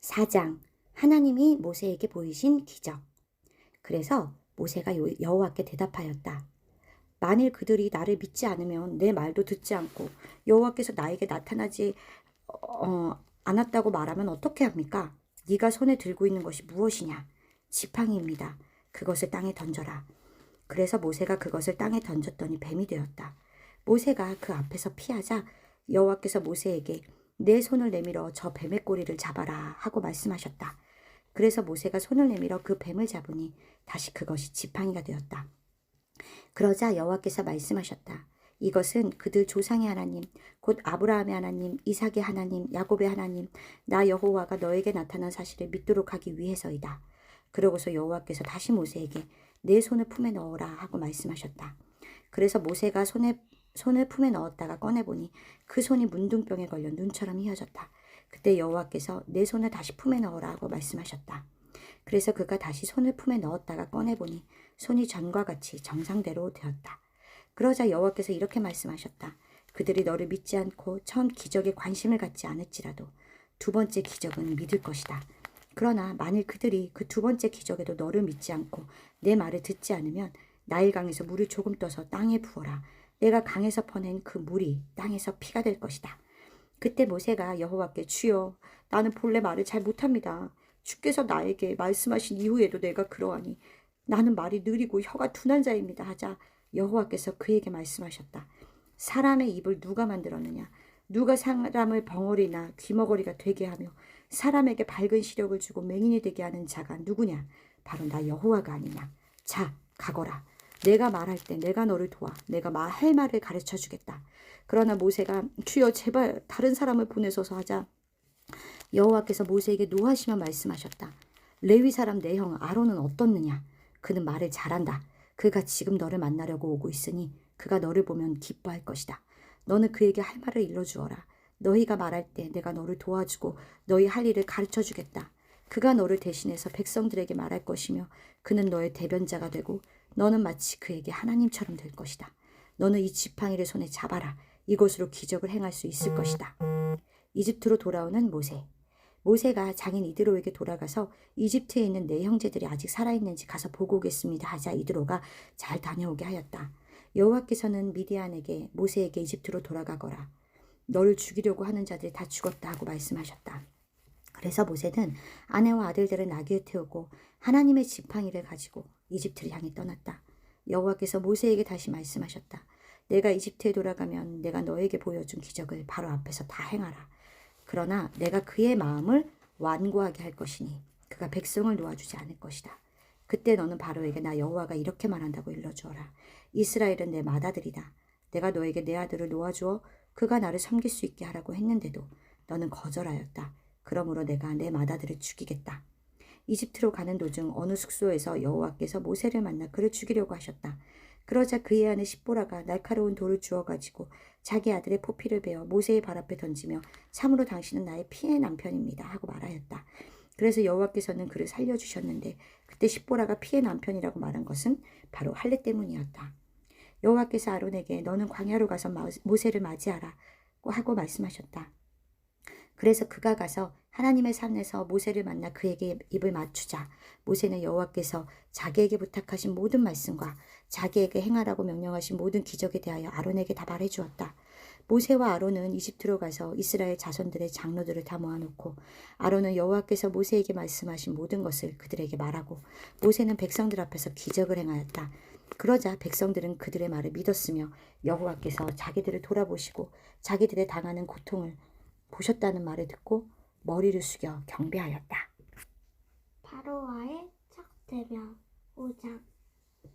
4장 하나님이 모세에게 보이신 기적. 그래서 모세가 여호와께 대답하였다. 만일 그들이 나를 믿지 않으면 내 말도 듣지 않고 여호와께서 나에게 나타나지 않았다고 말하면 어떻게 합니까? 네가 손에 들고 있는 것이 무엇이냐? 지팡이입니다. 그것을 땅에 던져라. 그래서 모세가 그것을 땅에 던졌더니 뱀이 되었다. 모세가 그 앞에서 피하자 여호와께서 모세에게 내 손을 내밀어 저 뱀의 꼬리를 잡아라 하고 말씀하셨다. 그래서 모세가 손을 내밀어 그 뱀을 잡으니 다시 그것이 지팡이가 되었다. 그러자 여호와께서 말씀하셨다. 이것은 그들 조상의 하나님, 곧 아브라함의 하나님, 이삭의 하나님, 야곱의 하나님, 나 여호와가 너에게 나타난 사실을 믿도록 하기 위해서이다. 그러고서 여호와께서 다시 모세에게 내 손을 품에 넣어라 하고 말씀하셨다. 그래서 모세가 손을 품에 넣었다가 꺼내보니 그 손이 문둥병에 걸려 눈처럼 휘어졌다. 그때 여호와께서 내 손을 다시 품에 넣어라 하고 말씀하셨다. 그래서 그가 다시 손을 품에 넣었다가 꺼내보니 손이 전과 같이 정상대로 되었다. 그러자 여호와께서 이렇게 말씀하셨다. 그들이 너를 믿지 않고 처음 기적에 관심을 갖지 않을지라도 두 번째 기적은 믿을 것이다. 그러나 만일 그들이 그 두 번째 기적에도 너를 믿지 않고 내 말을 듣지 않으면 나일강에서 물을 조금 떠서 땅에 부어라. 내가 강에서 퍼낸 그 물이 땅에서 피가 될 것이다. 그때 모세가 여호와께 주여 나는 본래 말을 잘 못합니다. 주께서 나에게 말씀하신 이후에도 내가 그러하니 나는 말이 느리고 혀가 둔한 자입니다 하자 여호와께서 그에게 말씀하셨다. 사람의 입을 누가 만들었느냐? 누가 사람을 벙어리나 귀머거리가 되게 하며 사람에게 밝은 시력을 주고 맹인이 되게 하는 자가 누구냐? 바로 나 여호와가 아니냐? 자, 가거라. 내가 말할 때 내가 너를 도와 내가 할 말을 가르쳐 주겠다. 그러나 모세가 주여 제발 다른 사람을 보내소서 하자 여호와께서 모세에게 노하시며 말씀하셨다. 레위 사람 내 형 아론은 어떻느냐? 그는 말을 잘한다. 그가 지금 너를 만나려고 오고 있으니 그가 너를 보면 기뻐할 것이다. 너는 그에게 할 말을 일러주어라. 너희가 말할 때 내가 너를 도와주고 너희 할 일을 가르쳐 주겠다. 그가 너를 대신해서 백성들에게 말할 것이며 그는 너의 대변자가 되고 너는 마치 그에게 하나님처럼 될 것이다. 너는 이 지팡이를 손에 잡아라. 이것으로 기적을 행할 수 있을 것이다. 이집트로 돌아오는 모세. 모세가 장인 이드로에게 돌아가서 이집트에 있는 내 형제들이 아직 살아있는지 가서 보고 오겠습니다 하자 이드로가 잘 다녀오게 하였다. 여호와께서는 미디안에게 모세에게 이집트로 돌아가거라. 너를 죽이려고 하는 자들이 다 죽었다 하고 말씀하셨다. 그래서 모세는 아내와 아들들을 나귀에 태우고 하나님의 지팡이를 가지고 이집트를 향해 떠났다. 여호와께서 모세에게 다시 말씀하셨다. 내가 이집트에 돌아가면 내가 너에게 보여준 기적을 바로 앞에서 다 행하라. 그러나 내가 그의 마음을 완고하게 할 것이니 그가 백성을 놓아주지 않을 것이다. 그때 너는 바로에게 나 여호와가 이렇게 말한다고 일러주어라. 이스라엘은 내 맏아들이다. 내가 너에게 내 아들을 놓아주어 그가 나를 섬길 수 있게 하라고 했는데도 너는 거절하였다. 그러므로 내가 내 맏아들을 죽이겠다. 이집트로 가는 도중 어느 숙소에서 여호와께서 모세를 만나 그를 죽이려고 하셨다. 그러자 그의 아내 십보라가 날카로운 돌을 주어가지고 자기 아들의 포피를 베어 모세의 발 앞에 던지며 참으로 당신은 나의 피의 남편입니다 하고 말하였다. 그래서 여호와께서는 그를 살려주셨는데 그때 십보라가 피의 남편이라고 말한 것은 바로 할례 때문이었다. 여호와께서 아론에게 너는 광야로 가서 모세를 맞이하라 하고 말씀하셨다. 그래서 그가 가서 하나님의 산에서 모세를 만나 그에게 입을 맞추자 모세는 여호와께서 자기에게 부탁하신 모든 말씀과 자기에게 행하라고 명령하신 모든 기적에 대하여 아론에게 다 말해주었다. 모세와 아론은 이집트로 가서 이스라엘 자손들의 장로들을 다 모아놓고 아론은 여호와께서 모세에게 말씀하신 모든 것을 그들에게 말하고 모세는 백성들 앞에서 기적을 행하였다. 그러자 백성들은 그들의 말을 믿었으며 여호와께서 자기들을 돌아보시고 자기들의 당하는 고통을 보셨다는 말을 듣고 머리를 숙여 경배하였다. 바로와의 첫 대면 5장.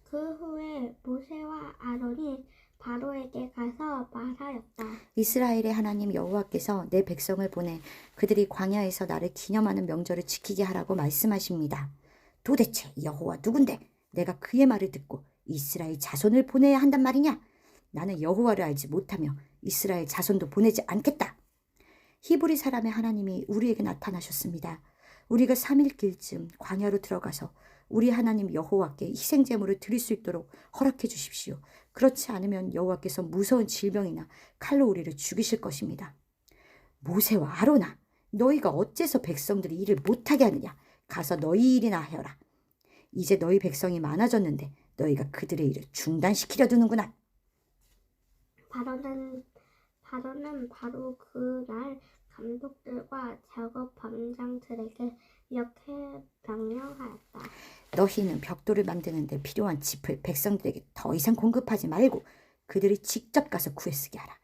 그 후에 모세와 아론이 바로에게 가서 말하였다. 이스라엘의 하나님 여호와께서 내 백성을 보내 그들이 광야에서 나를 기념하는 명절을 지키게 하라고 말씀하십니다. 도대체 여호와 누군데 내가 그의 말을 듣고 이스라엘 자손을 보내야 한단 말이냐? 나는 여호와를 알지 못하며 이스라엘 자손도 보내지 않겠다. 히브리 사람의 하나님이 우리에게 나타나셨습니다. 우리가 3일 길쯤 광야로 들어가서 우리 하나님 여호와께 희생제물을 드릴 수 있도록 허락해 주십시오. 그렇지 않으면 여호와께서 무서운 질병이나 칼로 우리를 죽이실 것입니다. 모세와 아론아, 너희가 어째서 백성들이 일을 못하게 하느냐? 가서 너희 일이나 하여라. 이제 너희 백성이 많아졌는데 너희가 그들의 일을 중단시키려 드는구나. 바로는 바로 그날 감독들과 작업 반장들에게 이렇게 명령하였다. 너희는 벽돌을 만드는데 필요한 짚을 백성들에게 더 이상 공급하지 말고 그들이 직접 가서 구해쓰게 하라.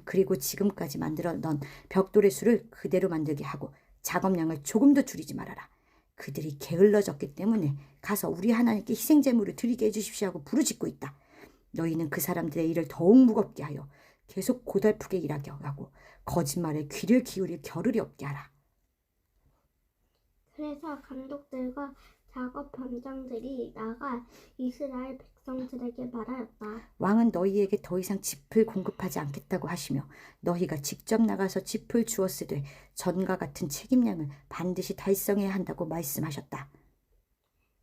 그리고 지금까지 만들어 넌 벽돌의 수를 그대로 만들게 하고 작업량을 조금도 줄이지 말아라. 그들이 게을러졌기 때문에 가서 우리 하나님께 희생제물을 드리게 해주십시오 하고 부르짖고 있다. 너희는 그 사람들의 일을 더욱 무겁게 하여 계속 고달프게 일하게 하고 거짓말에 귀를 기울일 겨를이 없게 하라. 그래서 감독들과 작업 반장들이 나가 이스라엘 백성들에게 말하였다. 왕은 너희에게 더 이상 짚을 공급하지 않겠다고 하시며 너희가 직접 나가서 짚을 주었으되 전과 같은 책임량을 반드시 달성해야 한다고 말씀하셨다.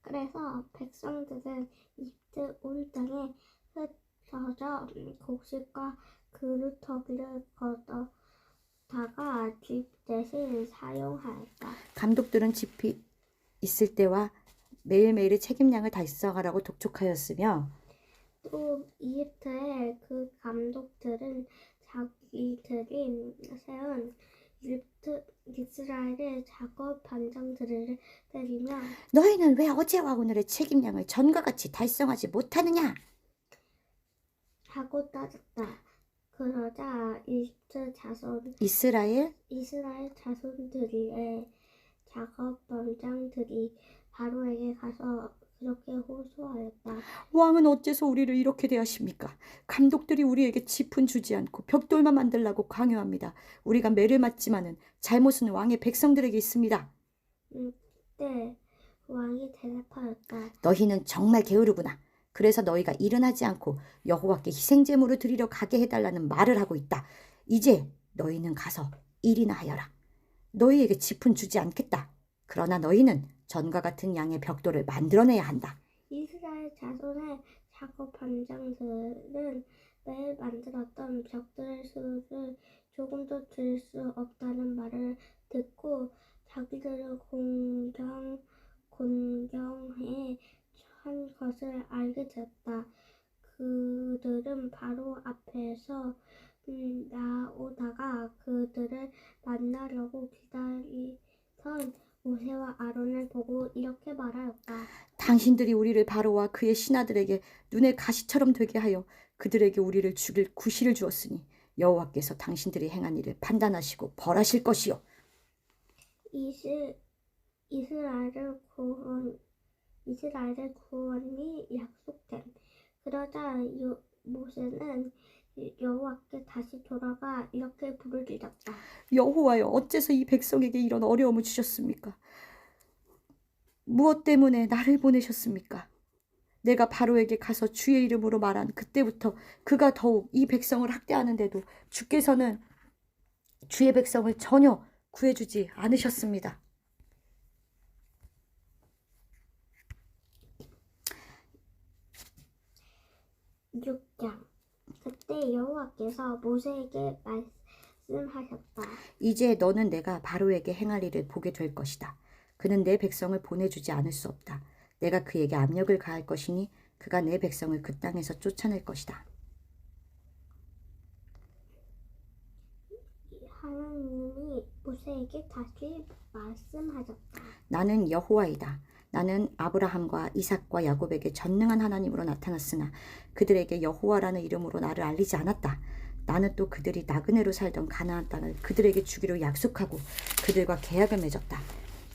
그래서 백성들은 이집트 온 땅에 흩어져 곡식과 그루터기를 걷어다가 집 대신 사용하였다. 감독들은 짚이 있을 때와 매일매일의 책임량을 달성하라고 독촉하였으며 또 이집트의 그 감독들은 자기들이 세운 이스라엘의 작업 반장들을 때리며 너희는 왜 어제와 오늘의 책임량을 전과 같이 달성하지 못하느냐? 하고 따졌다. 그러자 이스라엘 이스라엘 자손들의 작업 반장들이 바로에게 가서 그렇게 호소하였다. 왕은 어째서 우리를 이렇게 대하십니까? 감독들이 우리에게 짚은 주지 않고 벽돌만 만들라고 강요합니다. 우리가 매를 맞지만은 잘못은 왕의 백성들에게 있습니다. 그때 왕이 대답하였다. 너희는 정말 게으르구나. 그래서 너희가 일은 하지 않고 여호와께 희생제물을 드리러 가게 해달라는 말을 하고 있다. 이제 너희는 가서 일이나 하여라. 너희에게 짚은 주지 않겠다. 그러나 너희는 전과 같은 양의 벽돌을 만들어내야 한다. 이스라엘 자손의 작업 반장들은 매일 만들었던 벽돌의 수를 조금도 줄 수 없다는 말을 듣고 자기들을 곤경해 한 것을 알게 되었다. 그들은 바로 앞에서 나오다가 그들을 만나려고 기다리던 모세와 아론을 보고 이렇게 말하였다. 당신들이 우리를 바로와 그의 신하들에게 눈에 가시처럼 되게 하여 그들에게 우리를 죽일 구실을 주었으니 여호와께서 당신들이 행한 일을 판단하시고 벌하실 것이요. 이스라엘의 구원이 약속됨. 그러자 모세는 여호와께 다시 돌아가 이렇게 부르짖었다. 여호와여, 어째서 이 백성에게 이런 어려움을 주셨습니까? 무엇 때문에 나를 보내셨습니까? 내가 바로에게 가서 주의 이름으로 말한 그때부터 그가 더욱 이 백성을 학대하는데도 주께서는 주의 백성을 전혀 구해주지 않으셨습니다. 6장. 그때 여호와께서 모세에게 말씀하셨다. 이제 너는 내가 바로에게 행할 일을 보게 될 것이다. 그는 내 백성을 보내주지 않을 수 없다. 내가 그에게 압력을 가할 것이니 그가 내 백성을 그 땅에서 쫓아낼 것이다. 하나님이 모세에게 다시 말씀하셨다. 나는 여호와이다. 나는 아브라함과 이삭과 야곱에게 전능한 하나님으로 나타났으나 그들에게 여호와라는 이름으로 나를 알리지 않았다. 나는 또 그들이 나그네로 살던 가나안 땅을 그들에게 주기로 약속하고 그들과 계약을 맺었다.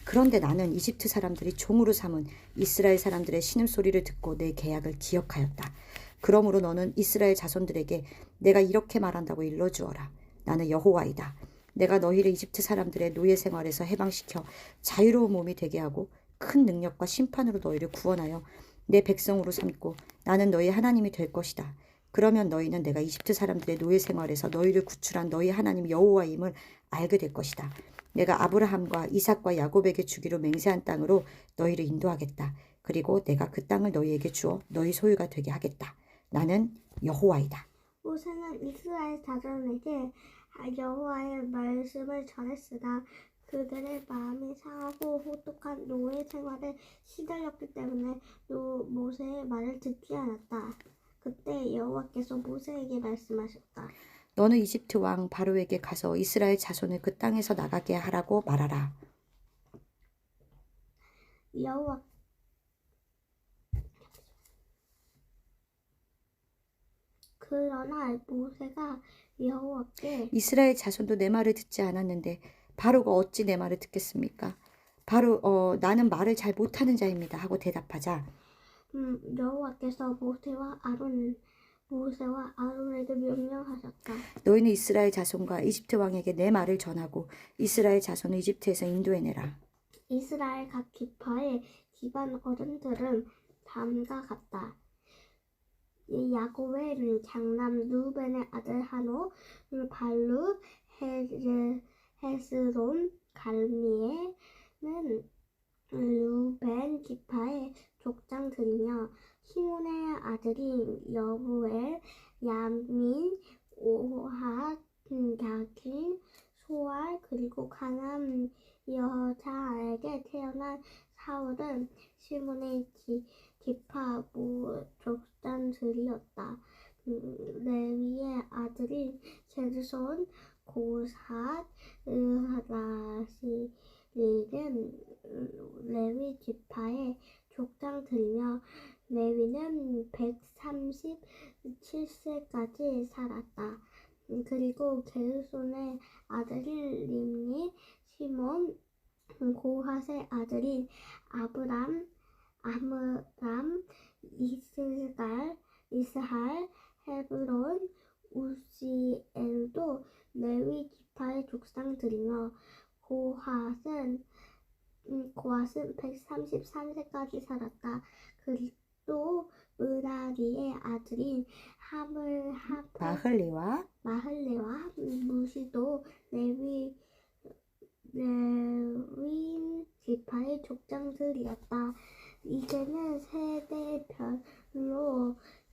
그런데 나는 이집트 사람들이 종으로 삼은 이스라엘 사람들의 신음소리를 듣고 내 계약을 기억하였다. 그러므로 너는 이스라엘 자손들에게 내가 이렇게 말한다고 일러주어라. 나는 여호와이다. 내가 너희를 이집트 사람들의 노예 생활에서 해방시켜 자유로운 몸이 되게 하고 큰 능력과 심판으로 너희를 구원하여 내 백성으로 삼고 나는 너희 하나님이 될 것이다. 그러면 너희는 내가 이집트 사람들의 노예 생활에서 너희를 구출한 너희 하나님 여호와임을 알게 될 것이다. 내가 아브라함과 이삭과 야곱에게 주기로 맹세한 땅으로 너희를 인도하겠다. 그리고 내가 그 땅을 너희에게 주어 너희 소유가 되게 하겠다. 나는 여호와이다. 모세는 이스라엘 자손에게 여호와의 말씀을 전했으나 그들의 마음이 상하고 혹독한 노예 생활에 시달렸기 때문에 모세의 말을 듣지 않았다. 그때 여호와께서 모세에게 말씀하셨다. 너는 이집트 왕 바로에게 가서 이스라엘 자손을 그 땅에서 나가게 하라고 말하라. 여호와 그러나 모세가 여호와께 이스라엘 자손도 내 말을 듣지 않았는데 바로가 어찌 내 말을 듣겠습니까? 나는 말을 잘 못하는 자입니다 하고 대답하자 여호와께서 모세와 아론에게 명령하셨다. 너희는 이스라엘 자손과 이집트 왕에게 내 말을 전하고 이스라엘 자손을 이집트에서 인도해내라. 이스라엘 각 지파의 집안 어른들은 다음과 같다. 야곱의 장남 루벤의 아들 하노, 발루, 헤스론, 갈미에는 루벤 지파의 족장들이며 시몬의 아들이 여부엘, 야민, 오핫, 야긴, 소알 그리고 가나안 여자에게 태어난 사울은 시몬의 지파 족장들이었다. 레위의 아들인 게르손, 고삿, 라시리는 레위 지파의 족장들이며 레위는 137세까지 살았다. 그리고 게르손의 아들인 림니, 시몬, 고핫의 아들인 아므람, 이스할, 헤브론, 우시엘도 레위 지파의 족장들이며 고핫은 133세까지 살았다. 그리고 므라리의 아들인 마흘레와 무시도 레위 지파의 족장들이었다. 이제는 세대별로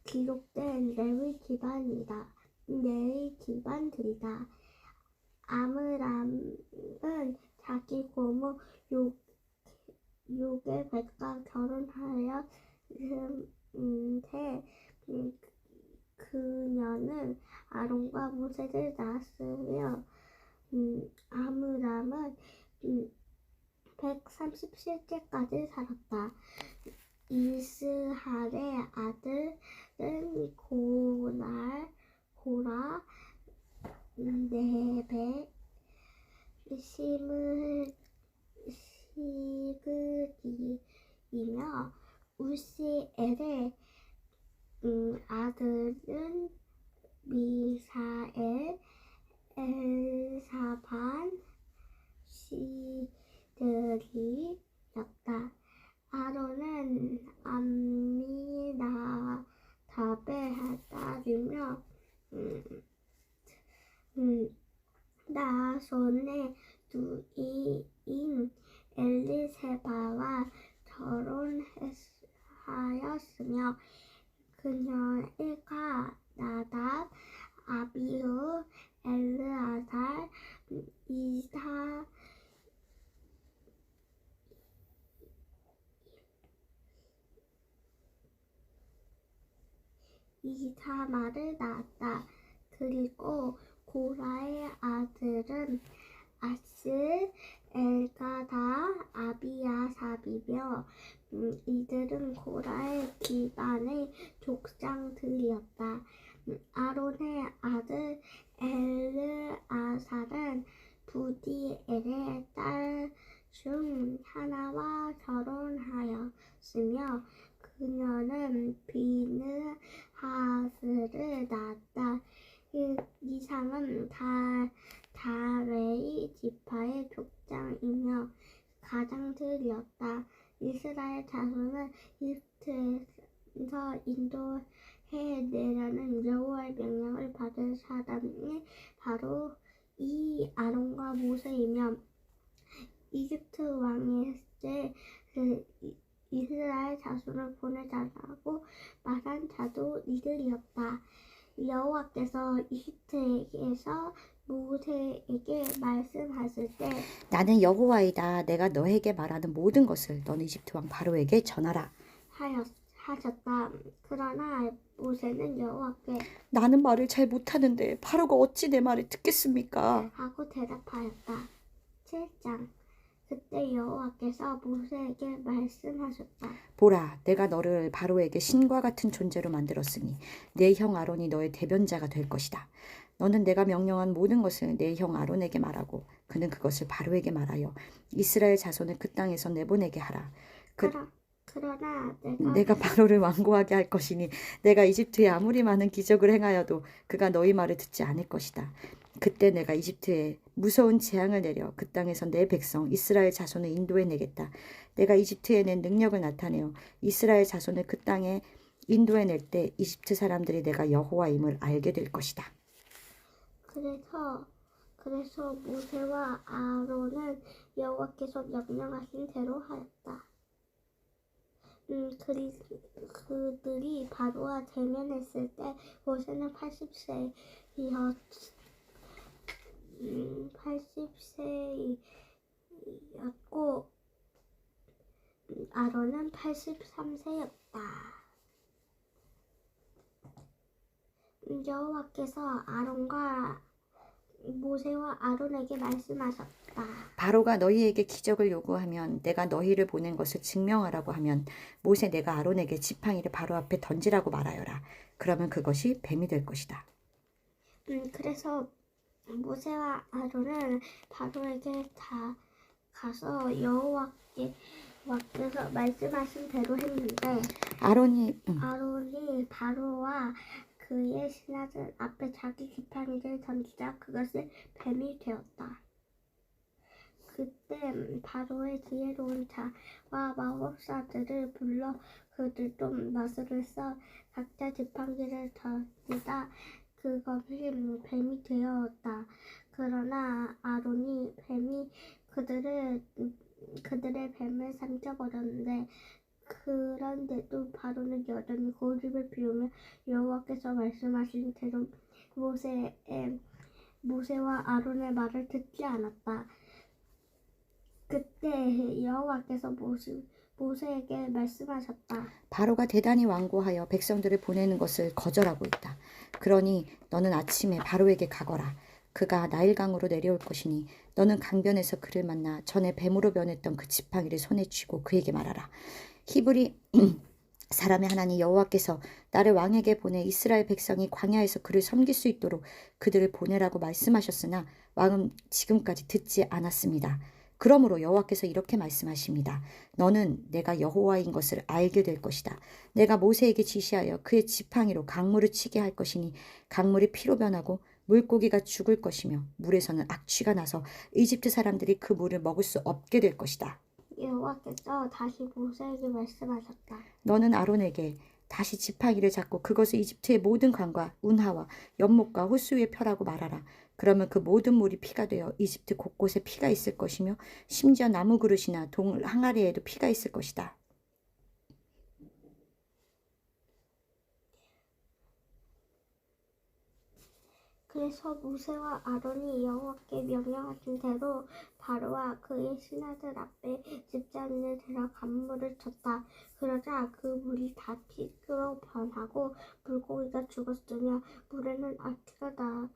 기록된 레위 집안들이다. 아므람은 자기 고모 요게벳과 결혼하였는데 그녀는 아론과 모세를 낳았으며 아므람은 137세까지 살았다. 이스할의 아들은 고라, 네벡, 시그디이며 우시엘의 아들은 미사엘, 엘사반, 시들이었다. 아론은 암미나답의 딸이며 나손의 누이인 엘리세바와 결혼하였으며 그녀의 일가 나답, 아비후, 엘르아살, 이사마를 낳았다. 그리고 고라의 아들은 아스, 엘가다, 아비아삽이며 이들은 고라의 집안의 족장들이었다. 아론의 아들 엘르아살은 부디엘의 딸 중 하나와 결혼하였으며 그녀는 비느하스를 낳았다. 이상은 다레이 지파의 족장이며 가장들이었다. 이스라엘 자손을 이집트에서 인도해내라는 여호와의 명령을 받은 사람이 바로 이 아론과 모세이며 이집트 왕에게 이스라엘 자손을 보내달라고 말한 자도 이들이었다. 여호와께서 이집트에게서 모세에게 말씀하실 때 나는 여호와이다. 내가 너에게 말하는 모든 것을 너는 이집트 왕 바로에게 전하라. 하셨다. 그러나 모세는 여호와께 나는 말을 잘 못하는데 바로가 어찌 내 말을 듣겠습니까? 하고 대답하였다. 7장. 그때 여호와께서 모세에게 말씀하셨다. 보라, 내가 너를 바로에게 신과 같은 존재로 만들었으니 내 형 아론이 너의 대변자가 될 것이다. 너는 내가 명령한 모든 것을 내 형 아론에게 말하고 그는 그것을 바로에게 말하여 이스라엘 자손을 그 땅에서 내보내게 하라. 그러나 내가 바로를 완고하게 할 것이니 내가 이집트에 아무리 많은 기적을 행하여도 그가 너희 말을 듣지 않을 것이다. 그때 내가 이집트에 무서운 재앙을 내려 그 땅에서 내 백성 이스라엘 자손을 인도해 내겠다. 내가 이집트에 낸 능력을 나타내어 이스라엘 자손을 그 땅에 인도해 낼 때 이집트 사람들이 내가 여호와임을 알게 될 것이다. 그래서 모세와 아론은 여호와께서 명령하신 대로 하였다. 그들이 바로와 대면했을 때 모세는 80세였고 아론은 83세였다. 여호와께서 모세와 아론에게 말씀하셨다. 바로가 너희에게 기적을 요구하면 내가 너희를 보낸 것을 증명하라고 하면 모세 내가 아론에게 지팡이를 바로 앞에 던지라고 말하여라. 그러면 그것이 뱀이 될 것이다. 그래서 모세와 아론은 바로에게 다 가서 여호와께서 말씀하신 대로 했는데 아론이 바로와 그의 신하들 앞에 자기 지팡이를 던지자 그것이 뱀이 되었다. 그때 바로의 지혜로운 자와 마법사들을 불러 그들도 마술을 써 각자 지팡이를 던지다 그것이 뱀이 되었다. 그러나 아론이 그들의 뱀을 삼켜버렸는데 그런데도 바로는 여전히 고집을 피우며 여호와께서 말씀하신 대로 모세와 아론의 말을 듣지 않았다. 그때 여호와께서 모세에게 말씀하셨다. 바로가 대단히 완고하여 백성들을 보내는 것을 거절하고 있다. 그러니 너는 아침에 바로에게 가거라. 그가 나일강으로 내려올 것이니 너는 강변에서 그를 만나 전에 뱀으로 변했던 그 지팡이를 손에 쥐고 그에게 말하라. 히브리 사람의 하나님 여호와께서 나를 왕에게 보내 이스라엘 백성이 광야에서 그를 섬길 수 있도록 그들을 보내라고 말씀하셨으나 왕은 지금까지 듣지 않았습니다. 그러므로 여호와께서 이렇게 말씀하십니다. 너는 내가 여호와인 것을 알게 될 것이다. 내가 모세에게 지시하여 그의 지팡이로 강물을 치게 할 것이니 강물이 피로 변하고 물고기가 죽을 것이며 물에서는 악취가 나서 이집트 사람들이 그 물을 먹을 수 없게 될 것이다. 여호와께서 다시 모세에게 말씀하셨다. 너는 아론에게 다시 지팡이를 잡고 그것을 이집트의 모든 강과 운하와 연못과 호수에 펴라고 말하라. 그러면 그 모든 물이 피가 되어 이집트 곳곳에 피가 있을 것이며 심지어 나무 그릇이나 동을 항아리에도 피가 있을 것이다. 그래서 모세와 아론이 여호와께 명령하신 대로 바로와 그의 신하들 앞에 집단을 들어 강물을 쳤다. 그러자 그 물이 다 피로 변하고 물고기가 죽었으며 물에는 악취가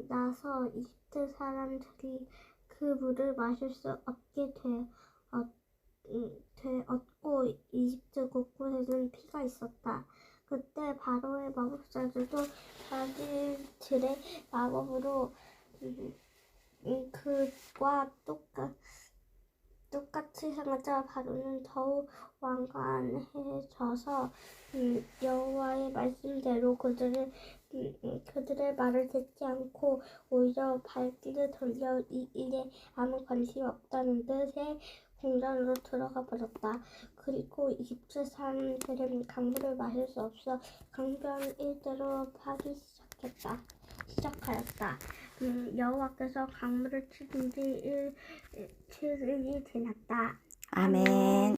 나서 이집트 사람들이 그 물을 마실 수 없게 되었고 이집트 곳곳에는 피가 있었다. 그때 바로의 마법사들도 자기들의 마법으로 그와 똑같이 행하자 바로는 더욱 완고해져서 여호와의 말씀대로 그들의 말을 듣지 않고 오히려 발길을 돌려 이 일에 아무 관심 없다는 듯의 공장으로 들어가 버렸다. 그리고 이집트 사람들은 강물을 마실 수 없어 강변 일대로 파기 시작하였다. 여호와께서 강물을 치신 지 7일이 지났다. 아멘.